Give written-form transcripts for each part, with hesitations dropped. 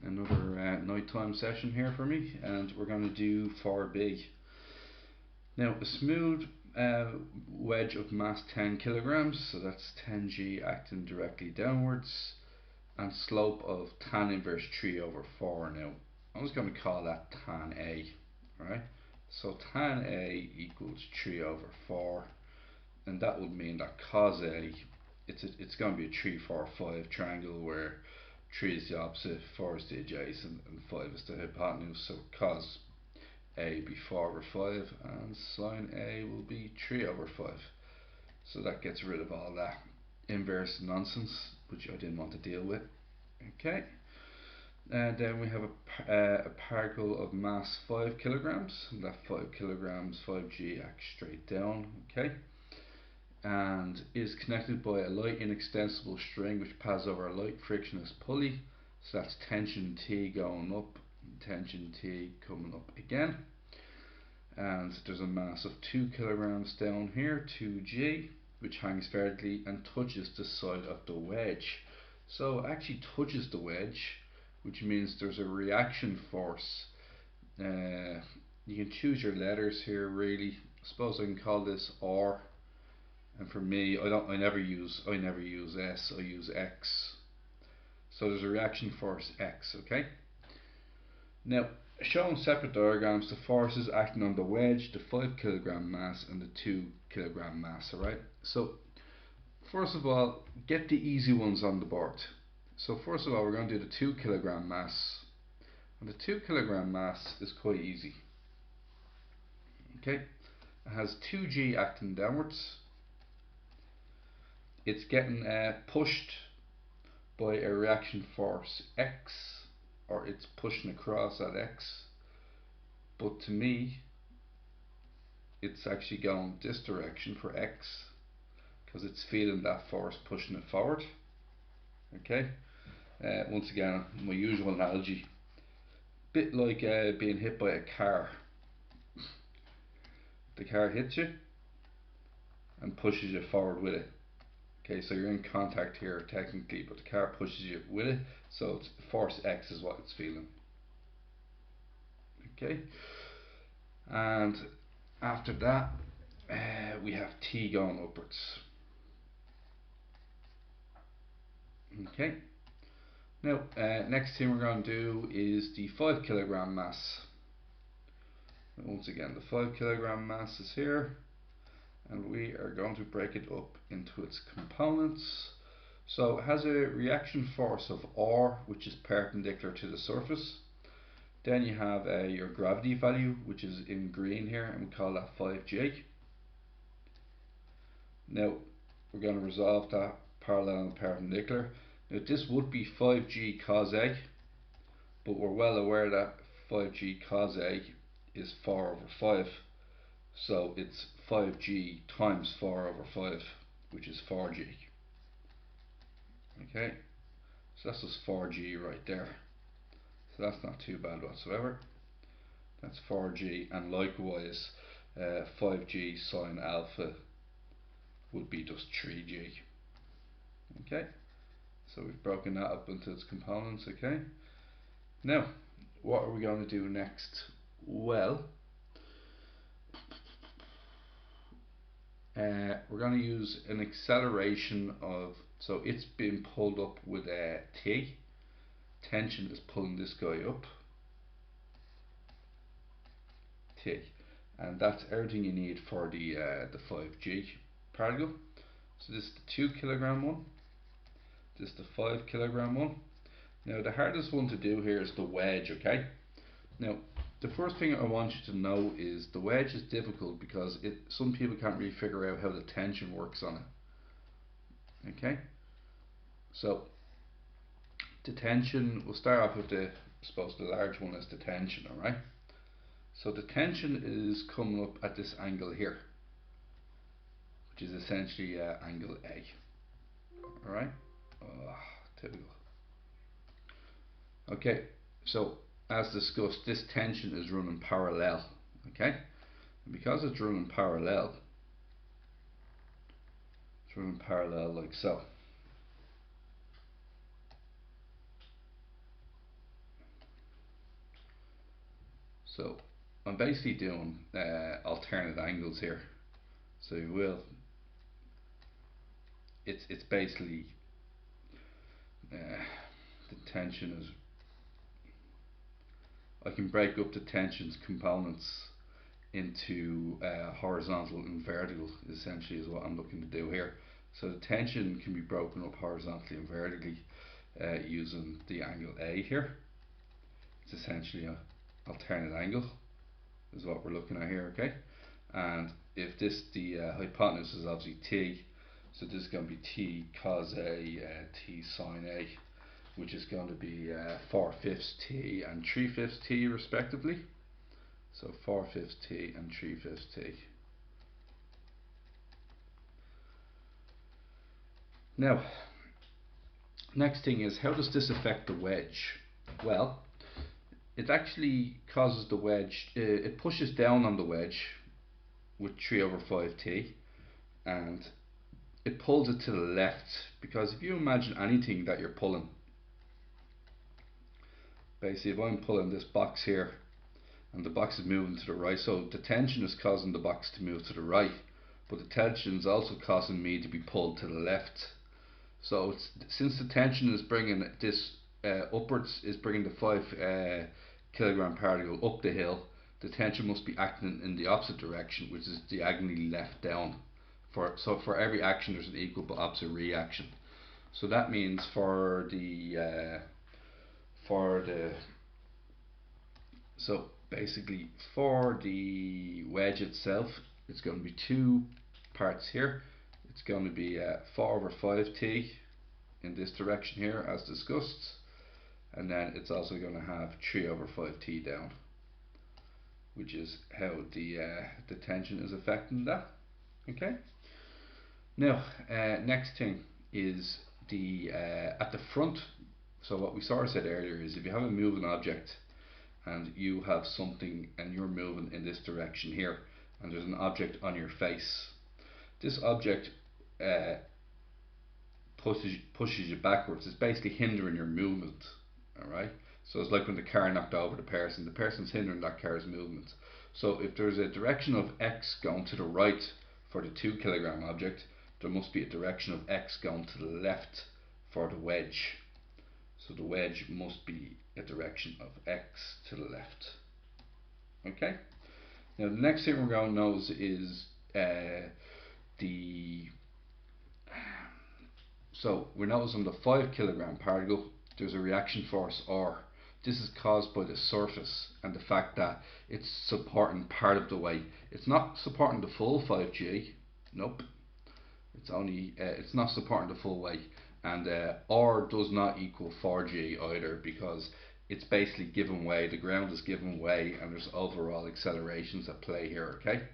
Another nighttime session here for me, and we're going to do 4B. Now, a smooth wedge of mass 10 kilograms, so that's 10g acting directly downwards, and slope of tan inverse 3 over 4. Now, I'm just going to call that tan A, right? So tan A equals 3 over 4, and that would mean that cos A, it's going to be a 3, 4, 5 triangle where 3 is the opposite, 4 is the adjacent, and 5 is the hypotenuse. So cos A be 4 over 5, and sine A will be 3 over 5. So that gets rid of all that inverse nonsense, which I didn't want to deal with. Okay, and then we have a particle of mass 5 kilograms, and that 5 kilograms, 5g, acts straight down. Okay, and is connected by a light inextensible string which passes over a light frictionless pulley. So that's tension T going up, tension T coming up again, and there's a mass of 2 kilograms down here, 2g, which hangs vertically and touches the side of the wedge. So it actually touches the wedge, which means there's a reaction force. You can choose your letters here really. I suppose I can call this R, and for me, I never use S, I use X. So there's a reaction force X, okay? Now, shown separate diagrams, the forces acting on the wedge, the 5 kilogram mass and the 2 kilogram mass, alright? So, first of all, get the easy ones on the board. So first of all, we're going to do the 2 kilogram mass. And the 2 kilogram mass is quite easy. Okay, it has 2g acting downwards. It's getting pushed by a reaction force X, or it's pushing across at X, but to me it's actually going this direction for X because it's feeling that force pushing it forward. Okay, once again, my usual analogy, bit like being hit by a car. The car hits you and pushes you forward with it. Okay, so you're in contact here technically, but the car pushes you with it, so it's force X is what it's feeling. Okay, and after that we have T going upwards. Okay, now next thing we're going to do is the 5 kilogram mass. Once again, the 5 kilogram mass is here, and we are going to break it up into its components. So it has a reaction force of R, which is perpendicular to the surface. Then you have your gravity value, which is in green here, and we call that 5g. Now we're going to resolve that parallel and perpendicular. Now this would be 5g cos A, but we're well aware that 5g cos A is 4 over 5. So it's 5g times 4 over 5, which is 4g. Okay, so that's just 4g right there. So that's not too bad whatsoever. That's 4g, and likewise 5g sine alpha would be just 3g. Okay, so we've broken that up into its components. Okay, now what are we going to do next? Well, we're going to use an acceleration of, so it's been pulled up with a T. Tension is pulling this guy up, T, and that's everything you need for the 5g particle. So this is the 2 kilogram one, this is the 5 kilogram one. Now the hardest one to do here is the wedge. Okay, now the first thing I want you to know is the wedge is difficult because some people can't really figure out how the tension works on it. Okay, so the tension, we'll start off with I suppose the large one is the tension. Alright, so the tension is coming up at this angle here, which is essentially angle A. Alright, typical. Okay, so as discussed, this tension is running parallel. Okay, and because it's running parallel, it's running parallel like so. So I'm basically doing alternate angles here. So you will, it's basically the tension is, I can break up the tensions components into horizontal and vertical, essentially is what I'm looking to do here. So the tension can be broken up horizontally and vertically using the angle A here. It's essentially an alternate angle is what we're looking at here, okay? And if this, the hypotenuse is obviously T, so this is going to be T cos A, T sine A, which is going to be 4/5 T and 3/5 T respectively. So 4/5 T and 3/5 T. Now, next thing is, how does this affect the wedge? Well, it actually causes the wedge, it pushes down on the wedge with 3/5T, and it pulls it to the left, because if you imagine anything that you're pulling, basically if I'm pulling this box here and the box is moving to the right, so the tension is causing the box to move to the right, but the tension is also causing me to be pulled to the left. So since the tension is bringing this upwards, is bringing the 5 kilogram particle up the hill, the tension must be acting in the opposite direction, which is diagonally left down. So for every action there's an equal but opposite reaction. So that means for the so basically for the wedge itself, it's going to be two parts here. It's going to be 4/5T in this direction here as discussed, and then it's also going to have 3/5T down, which is how the tension is affecting that. Okay. Now, next thing is the at the front. So what we sort of said earlier is, if you have a moving object and you have something and you're moving in this direction here, and there's an object on your face, this object pushes you backwards. It's basically hindering your movement. Alright, so it's like when the car knocked over the person's hindering that car's movement. So if there's a direction of X going to the right for the 2 kilogram object, there must be a direction of X going to the left for the wedge. So the wedge must be a direction of X to the left. Okay, now the next thing we're going to notice is so we're noticing the 5 kilogram particle, there's a reaction force R. This is caused by the surface and the fact that it's supporting part of the weight. It's not supporting the full 5G. Nope. It's not supporting the full weight, and R does not equal 4G either, because it's basically giving way. The ground is giving way, and there's overall accelerations at play here. Okay.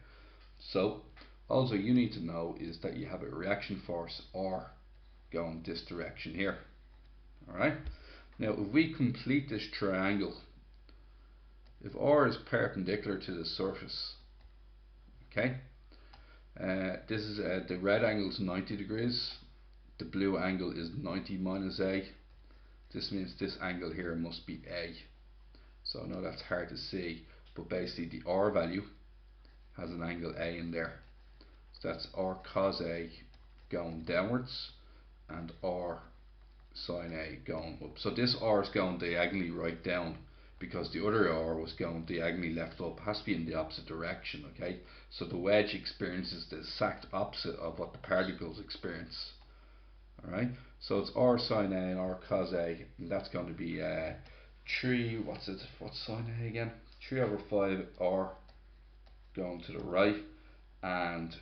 So also you need to know is that you have a reaction force R going this direction here. Alright, now if we complete this triangle, if R is perpendicular to the surface, okay, this is the red angle is 90 degrees, the blue angle is 90 minus A. This means this angle here must be A. So I know that's hard to see, but basically the R value has an angle A in there. So that's R cos A going downwards, and R sine A going up. So this R is going diagonally right down, because the other R was going diagonally left up. It has to be in the opposite direction. Okay, so the wedge experiences the exact opposite of what the particles experience. Alright, so it's R sine A and R cos A, and that's going to be 3, what's sine A again? 3/5 R going to the right, and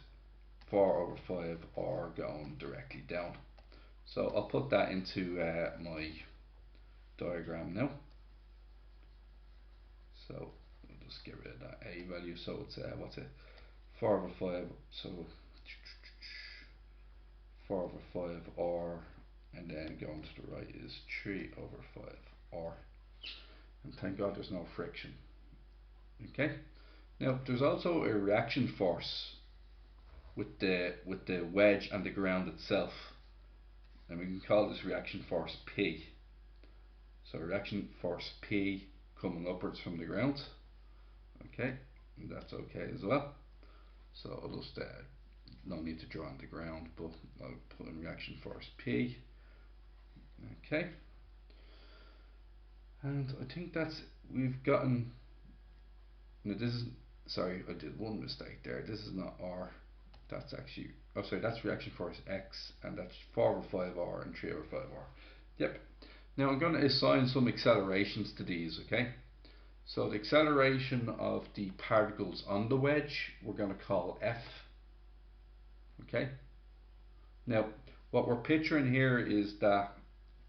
4/5 R going directly down. So I'll put that into my diagram now. So I'll just get rid of that A value. So it's what's it? 4/5. So 4/5 R, and then going to the right is 3/5 R. And thank God there's no friction. Okay. Now there's also a reaction force with the wedge and the ground itself, and we can call this reaction force P. So reaction force P coming upwards from the ground, Okay, and that's okay as well. So I'll just no need to draw on the ground, but I'll put in reaction force P. Okay, and I think that's we've gotten. Now this is, sorry, I did one mistake there. This is not R. That's actually, oh sorry, that's reaction force X, and that's 4 over 5R and 3 over 5R. Yep. Now I'm going to assign some accelerations to these. Okay. So the acceleration of the particles on the wedge we're going to call F. Okay. Now what we're picturing here is that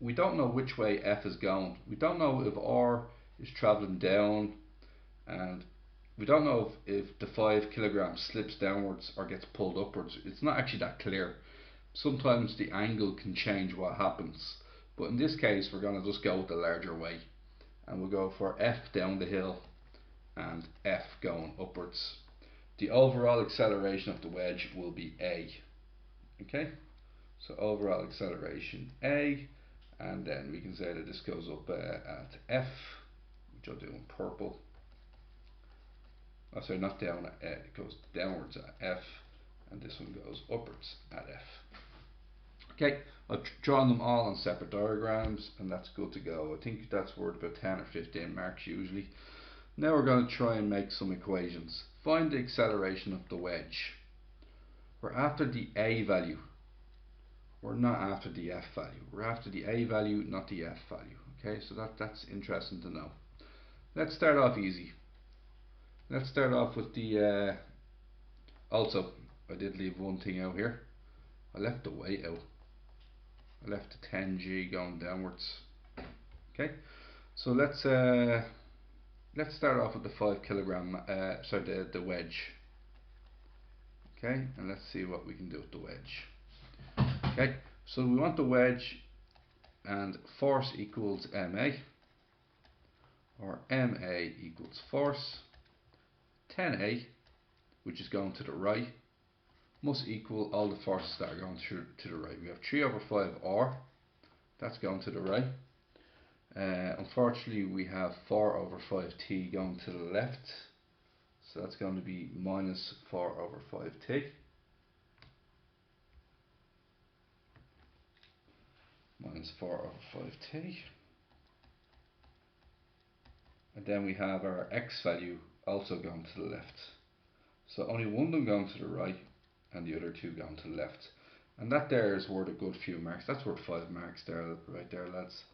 we don't know which way F is going. We don't know if R is traveling down, and we don't know if the 5 kilograms slips downwards or gets pulled upwards. It's not actually that clear. Sometimes the angle can change what happens, but in this case we're going to just go with the larger way, and we'll go for F down the hill and F going upwards. The overall acceleration of the wedge will be A. Okay, so overall acceleration A, and then we can say that this goes up at F, which I'll do in purple. Oh, sorry, not down, it goes downwards at F, and this one goes upwards at F. Okay, I've drawn them all on separate diagrams, and that's good to go. I think that's worth about 10 or 15 marks usually. Now we're going to try and make some equations. Find the acceleration of the wedge. We're after the A value. We're not after the F value. We're after the A value, not the F value. Okay, so that's interesting to know. Let's start off easy. Let's start off with the, also, I did leave one thing out here. I left the weight out. I left the 10G going downwards. Okay, so let's start off with the 5 kilogram, sorry, the wedge. Okay, and let's see what we can do with the wedge. Okay, so we want the wedge, and force equals MA, or MA equals force. 10A, which is going to the right, must equal all the forces that are going through to the right. We have 3 over 5R, that's going to the right. Unfortunately we have 4 over 5T going to the left, so that's going to be minus 4 over 5T. Minus 4 over 5T. And then we have our X value also going to the left. So only one of them going to the right and the other 2 going to the left. And that there is worth a good few marks. That's worth 5 marks there, right there, lads.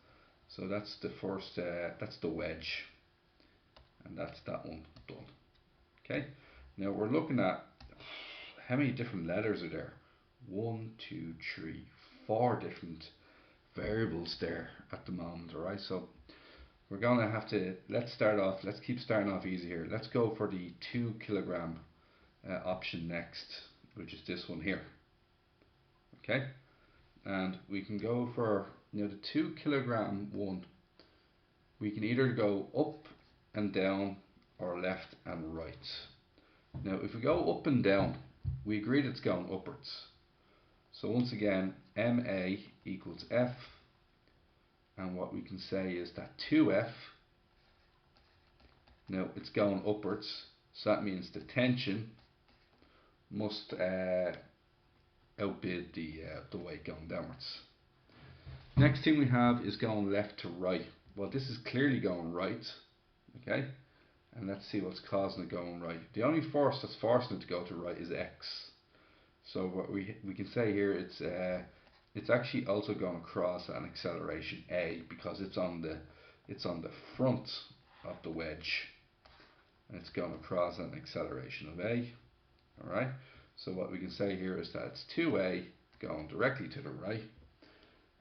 So that's the first, that's the wedge. And that's that one done. Okay. Now we're looking at how many different letters are there? 1, 2, 3, 4 different variables there at the moment. Alright, so we're gonna have to, let's keep starting off easy here. Let's go for the 2 kilogram option next, which is this one here. Okay, and we can go for, you know, the 2 kilogram one. We can either go up and down or left and right. Now if we go up and down, we agreed it's going upwards. So once again, MA equals F, and what we can say is that 2F, now it's going upwards, so that means the tension must outbid the weight going downwards. Next thing we have is going left to right. Well, this is clearly going right, okay, and let's see what's causing it going right. The only force that's forcing it to go to right is X. So what we can say here, it's actually also going across an acceleration A, because it's on the front of the wedge, and it's going across an acceleration of A. Alright, so what we can say here is that it's 2A going directly to the right,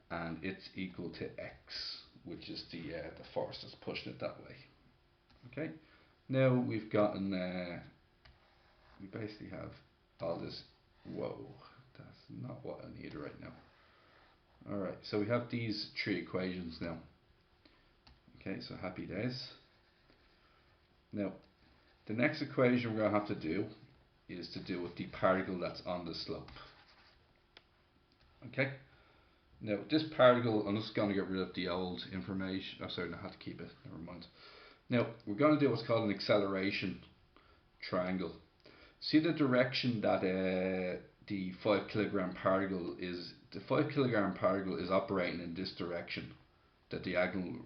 and it's equal to X, which is the force that's pushing it that way. Okay, now we've gotten, we basically have all this. Whoa, that's not what I need right now. Alright, so we have these 3 equations now. Okay, so happy days. Now, the next equation we're going to have to do is to do with the particle that's on the slope. Okay, now this particle, I'm just going to get rid of the old information. Oh, sorry, I have to keep it, never mind. Now we're going to do what's called an acceleration triangle. See the direction that the 5 kilogram particle is. The 5 kilogram particle is operating in this direction, the diagonal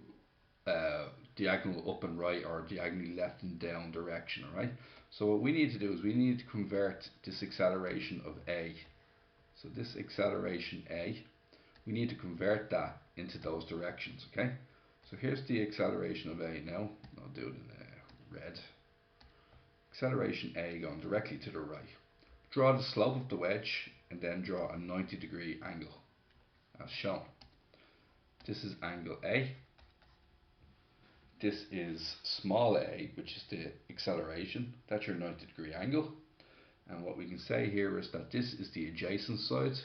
up and right, or diagonally left and down direction. Alright. So what we need to do is we need to convert this acceleration of A. So this acceleration A, we need to convert that into those directions. Okay. So here's the acceleration of A now. I'll do it in red. Acceleration A going directly to the right. Draw the slope of the wedge and then draw a 90-degree angle as shown. This is angle A. This is small a, which is the acceleration. That's your 90-degree angle. And what we can say here is that this is the adjacent side.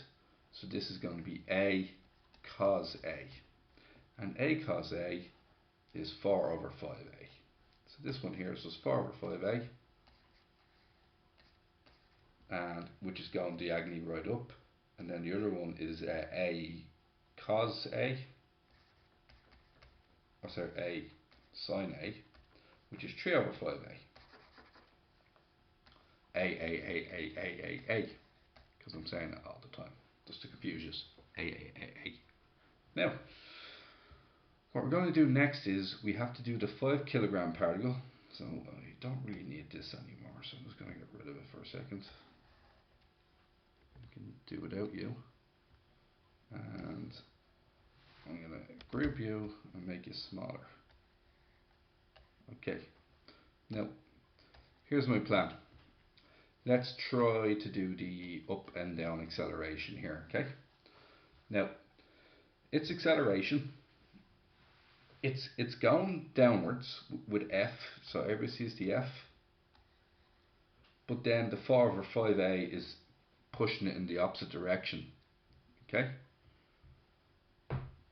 So this is going to be A cos A. And A cos A is 4 over 5A. So this one here is just 4 over 5A. And which is going diagonally right up, and then the other one is A cos A, or sorry, A sin A, which is 3 over 5A. A, because I'm saying that all the time, just to confuse you. A. Now, what we're going to do next is we have to do the 5 kilogram particle. So I don't really need this anymore, so I'm just going to get rid of it for a second. Do without you, and I'm going to group you and make you smaller. Okay, now here's my plan. Let's try to do the up and down acceleration here. Okay, now its acceleration, it's going downwards with F, so everybody sees the F, but then the 4 over 5A is pushing it in the opposite direction. Okay,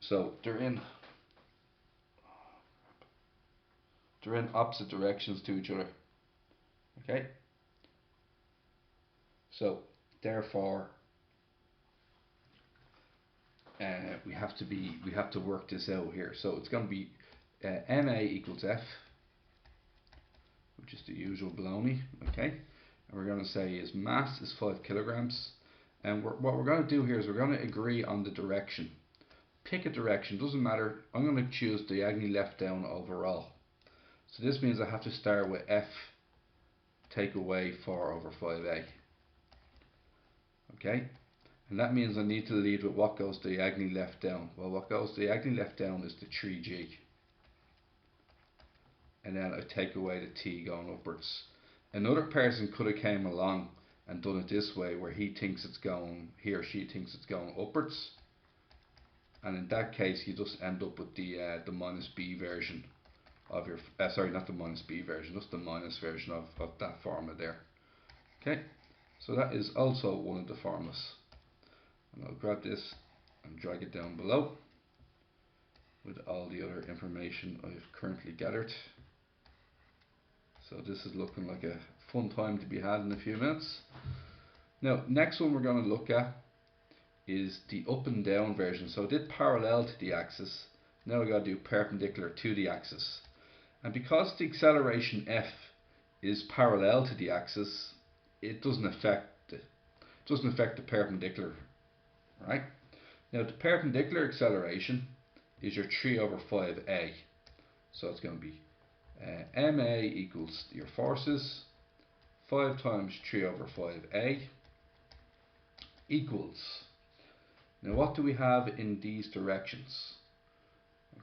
so they're in opposite directions to each other. Okay, so therefore we have to work this out here. So it's going to be ma equals F, which is the usual baloney. Okay, and we're going to say is mass is 5 kilograms, and what we're going to do here is we're going to agree on the direction. Pick a direction, doesn't matter. I'm going to choose diagonally left down overall. So this means I have to start with F, take away 4 over 5A. Okay, and that means I need to lead with what goes diagonally left down. Well, what goes diagonally left down is the 3G. And then I take away the T going upwards. Another person could have came along and done it this way, where he or she thinks it's going upwards. And in that case, you just end up with the minus B version of your, sorry, not the minus B version, just the minus version of that formula there. Okay, so that is also one of the formulas. And I'll grab this and drag it down below with all the other information I've currently gathered. So this is looking like a fun time to be had in a few minutes. Now, next one we're going to look at is the up and down version. So I did parallel to the axis. Now we got to do perpendicular to the axis. And because the acceleration F is parallel to the axis, it doesn't affect the perpendicular, right? Now the perpendicular acceleration is your 3 over 5A. So it's going to be ma equals your forces 5 times 3 over 5A equals, now what do we have in these directions?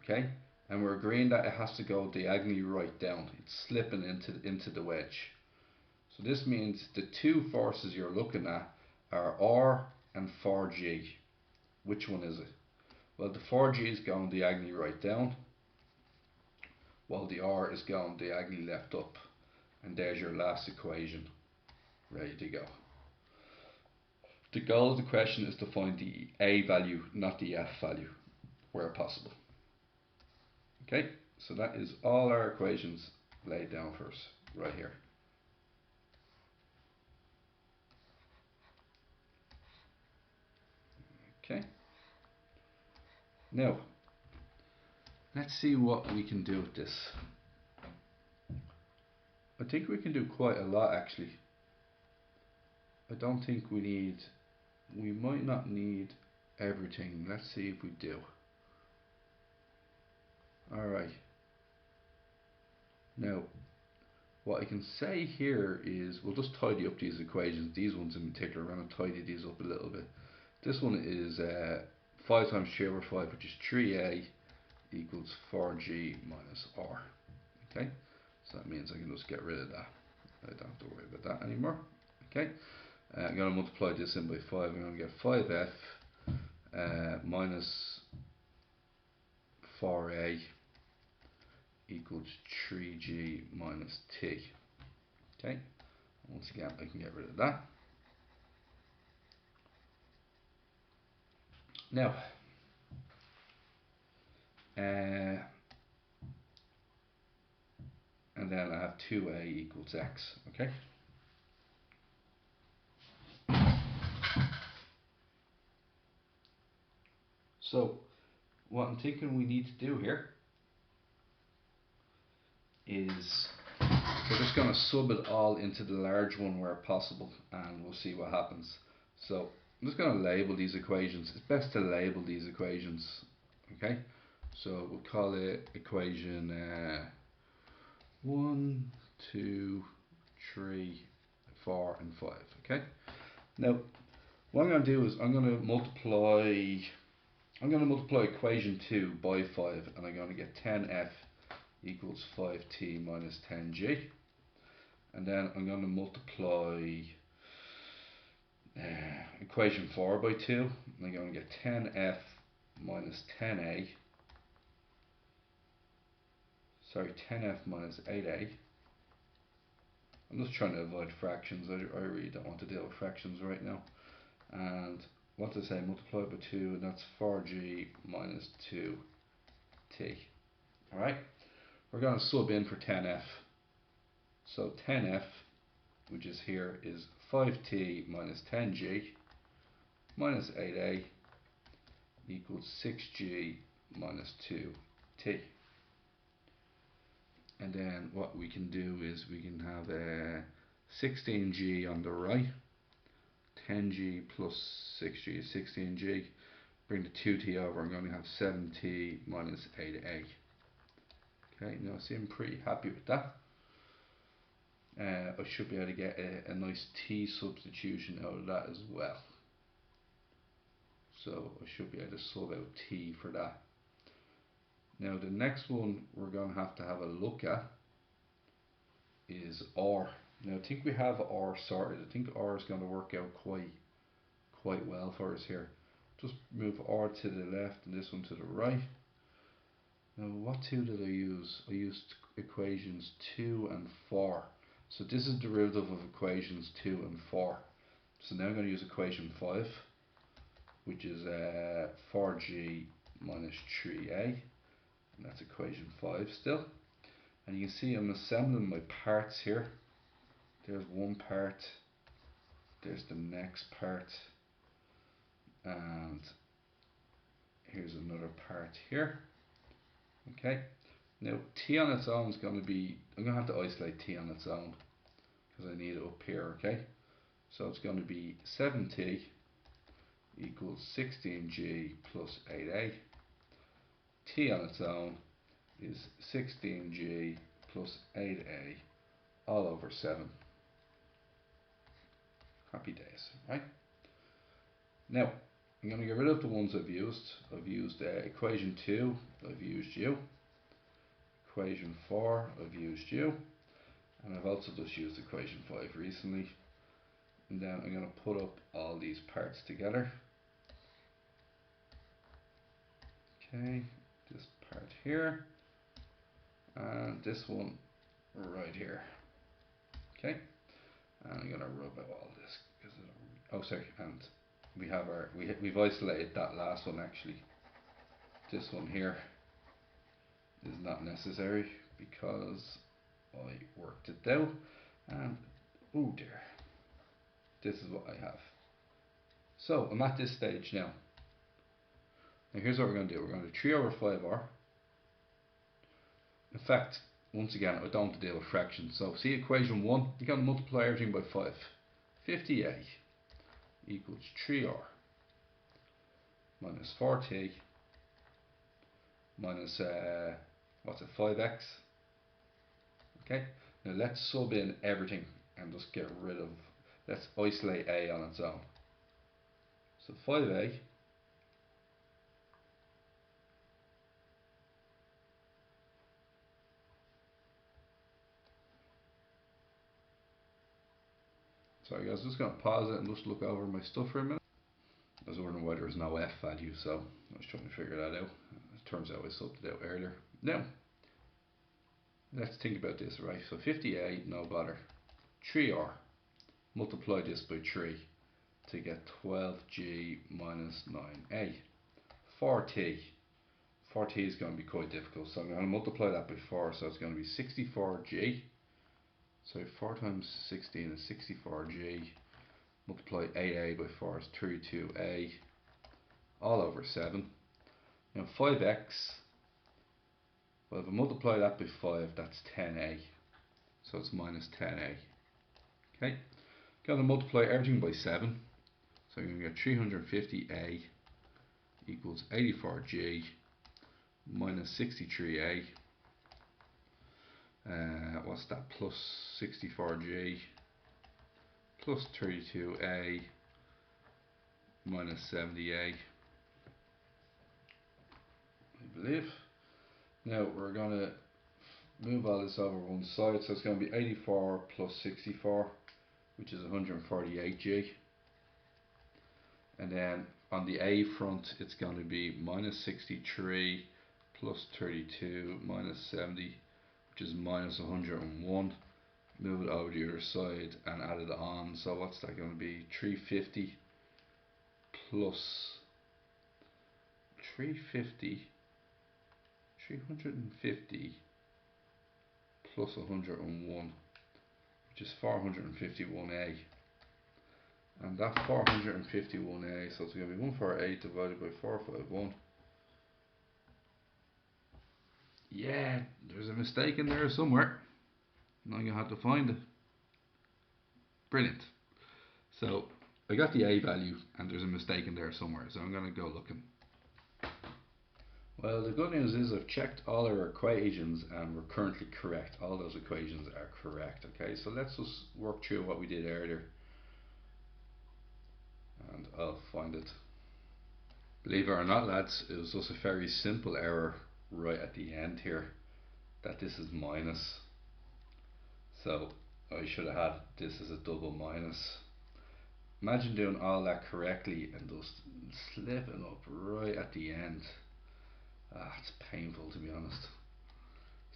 Okay, and we're agreeing that it has to go diagonally right down. It's slipping into the wedge. So this means the two forces you're looking at are R and 4G. Which one is it? Well, the 4G is going diagonally right down, while the R is going diagonally left up. And there's your last equation, ready to go. The goal of the question is to find the A value, not the F value, where possible. Okay, so that is all our equations laid down for us right here. Okay, now let's see what we can do with this. I think we can do quite a lot actually. I don't think we might not need everything. Let's see if we do. Alright. Now, what I can say here is we'll just tidy up these equations. These ones in particular, we're going to tidy these up a little bit. This one is 5 times 3 over 5, which is 3a equals 4g minus r. Okay, so that means I can just get rid of that. I don't have to worry about that anymore. Okay, I'm going to multiply this in by 5. I'm going to get 5f minus 4a equals 3g minus t. Okay, once again I can get rid of that. Now, and then I have 2a equals x. Okay. So what I'm thinking we need to do here is we're just going to sub it all into the large one where possible, and we'll see what happens. So I'm just going to label these equations. It's best to label these equations. Okay, so we'll call it equation 1, 2, 3, 4 and 5. Okay, now what I'm going to do is I'm going to multiply equation 2 by 5, and I'm going to get 10f equals 5t minus 10g, and then I'm going to multiply equation 4 by 2, and I'm going to get 10f minus 10a, sorry, 10f minus 8a. I'm just trying to avoid fractions. I really don't want to deal with fractions right now. And what to say, multiply by 2, and that's 4g minus 2t. Alright, we're going to sub in for 10f. So 10f, which is here, is 5t minus 10g minus 8a equals 6g minus 2t. And then what we can do is we can have 16g on the right, 10g plus 6g is 16g. Bring the 2t over, I'm going to have 7t minus 8a. Okay, now I seem pretty happy with that. I should be able to get a nice t substitution out of that as well. So I should be able to sub out t for that. Now the next one we're going to have a look at is r. Now I think we have r sorted. I think r is going to work out quite well for us here. Just move r to the left and this one to the right. Now what two did I use? I used equations 2 and 4. So this is derivative of equations 2 and 4. So now I'm going to use equation 5, which is 4g minus 3a, and that's equation 5 still. And you can see I'm assembling my parts here. There's one part, there's the next part, and here's another part here. Okay, now t on its own is going to be, I'm going to have to isolate t on its own because I need it up here. Okay, so it's going to be 7t equals 16g plus 8a. T on its own is 16g plus 8a all over 7. Happy days, right? Now I'm going to get rid of the ones I've used. I've used equation 2, I've used u. Equation 4, I've used u. And I've also just used equation 5 recently. And then I'm going to put up all these parts together. Okay, this part here, and this one right here. Okay, and I'm going to rub out all this because oh sorry, and we have we've isolated that last one actually. This one here is not necessary because I worked it out, and oh dear, this is what I have. So I'm at this stage now. Now here's what we're going to do. We're going to 3 over 5r. In fact, once again, I don't have to deal with fractions. So see equation 1, you can multiply everything by 5. 50a equals 3r minus 4t minus, what's it, 5x. Okay, now let's sub in everything and just get rid of, let's isolate a on its own. So 5a sorry guys, just going to pause it and just look over my stuff for a minute. I was wondering why there was no f value, so I was trying to figure that out. It turns out I subbed it out earlier. Now, let's think about this, right? So 50a, no bother. 3r, multiply this by 3 to get 12g minus 9a. 4t, 4t is going to be quite difficult, so I'm going to multiply that by 4, so it's going to be 64g. So 4 times 16 is 64g. Multiply 8a by 4 is 32a, all over 7. Now 5x, well, if I multiply that by 5, that's 10a, so it's minus 10a. Okay, going to multiply everything by 7, so you're going to get 350a equals 84g minus 63a. What's that? Plus 64g plus 32a minus 70a, I believe. Now we're going to move all this over one side, so it's going to be 84 plus 64, which is 148g. And then on the a front, it's going to be minus 63 plus 32 minus 70, which is minus 101. Move it over to the other side and add it on. So what's that going to be? 350 plus 350 plus 101, which is 451a. And that 451a, so it's going to be 148 divided by 451. Yeah, there's a mistake in there somewhere. Now you have to find it. Brilliant. So I got the a value and there's a mistake in there somewhere, so I'm going to go looking. Well, the good news is I've checked all our equations and we're currently correct. All those equations are correct. Okay, so let's just work through what we did earlier and I'll find it. Believe it or not, lads, it was just a very simple error right at the end here, that this is minus. So I should have had this as a double minus. Imagine doing all that correctly and just slipping up right at the end. It's painful, to be honest.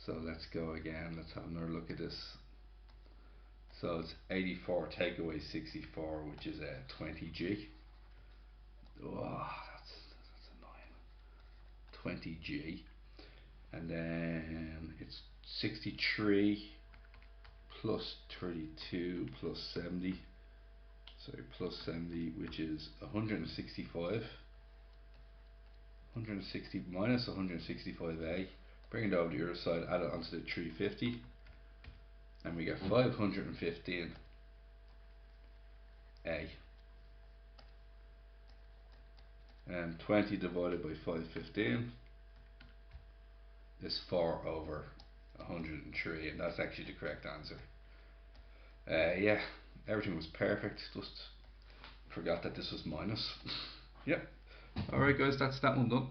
So let's go again, let's have another look at this. So it's 84 take away 64, which is 20g. Oh, that's annoying. 20g. And then it's 63 plus 32 plus 70. Sorry, plus 70, which is 165. 160 minus 165a. Bring it over to the other side, add it onto the 350. And we get 515a. And 20 divided by 515 is 4 over 103, and that's actually the correct answer. Yeah, everything was perfect, just forgot that this was minus. Yep. Alright guys, that's that one done.